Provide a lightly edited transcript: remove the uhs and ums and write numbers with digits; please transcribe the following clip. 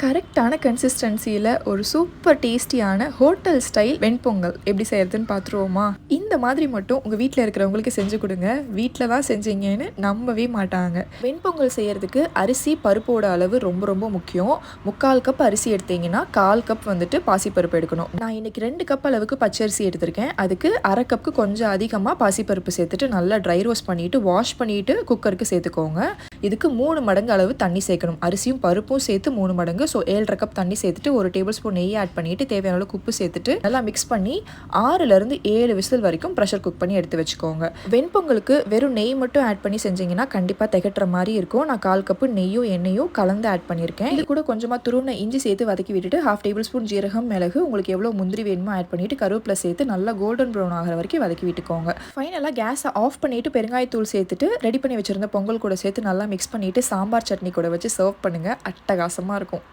கரெக்டான கன்சிஸ்டன்சியில் ஒரு சூப்பர் டேஸ்டியான ஹோட்டல் ஸ்டைல் வெண்பொங்கல் எப்படி செய்யறதுன்னு பார்த்துருவோமா? இந்த மாதிரி மட்டும் உங்கள் வீட்டில் இருக்கிறவங்களுக்கு செஞ்சு கொடுங்க. வீட்டில் தான் செஞ்சீங்கன்னு நம்பவே மாட்டாங்க. வெண்பொங்கல் செய்யறதுக்கு அரிசி பருப்போட அளவு ரொம்ப ரொம்ப முக்கியம். 3/4 கப் அரிசி எடுத்தீங்கன்னா 1/4 கப் வந்துட்டு பாசிப்பருப்பு எடுக்கணும். நான் இன்னைக்கு 2 கப் அளவுக்கு பச்சரிசி எடுத்திருக்கேன். அதுக்கு 1/2 கப்புக்கு கொஞ்சம் அதிகமாக பாசிப்பருப்பு சேர்த்துட்டு நல்லா ட்ரை ரோஸ்ட் பண்ணிட்டு வாஷ் பண்ணிட்டு குக்கருக்கு சேர்த்துக்கோங்க. இதுக்கு 3 மடங்கு அளவு தண்ணி சேர்க்கணும். அரிசியும் பருப்பும் சேர்த்து 3 மடங்கு, ஸோ 7.5 கப் தண்ணி சேர்த்துட்டு 1 டேபிள் ஸ்பூன் நெய் ஆட் பண்ணிட்டு தேவையான அளவுக்கு உப்பு சேர்த்துட்டு நல்லா மிக்ஸ் பண்ணி 6லேருந்து 7 விசில் வரைக்கும் ப்ரெஷர் குக் பண்ணி எடுத்து வச்சுக்கோங்க. வெண்பொங்கலுக்கு வெறும் நெய் மட்டும் ஆட் பண்ணி செஞ்சீங்கன்னா கண்டிப்பாக திகட்டுற மாதிரி இருக்கும். நான் 1/4 கப்பு நெய்யும் எண்ணெயும் கலந்து ஆட் பண்ணியிருக்கேன். இது கூட கொஞ்சமாக துருவின இஞ்சி சேர்த்து வதக்கி விட்டுட்டு 1/2 டேபிள் ஸ்பூன் ஜீரகம், மிளகு, உங்களுக்கு எவ்வளோ முந்திரி வேணுமோ ஆட் பண்ணிட்டு கருவேப்பிலை சேர்த்து நல்லா கோல்டன் ப்ரௌன் ஆகிற வரைக்கும் வதக்கி விட்டுக்கோங்க. ஃபைனலாக கேஸை ஆஃப் பண்ணிட்டு பெருங்காயத்தூள் சேர்த்துட்டு ரெடி பண்ணி வச்சிருந்த பொங்கல் கூட சேர்த்து நல்லா மிக்ஸ் பண்ணிட்டு சாம்பார் சட்னி கூட வச்சு சர்வ் பண்ணுங்க. அட்டகாசமாக இருக்கும்.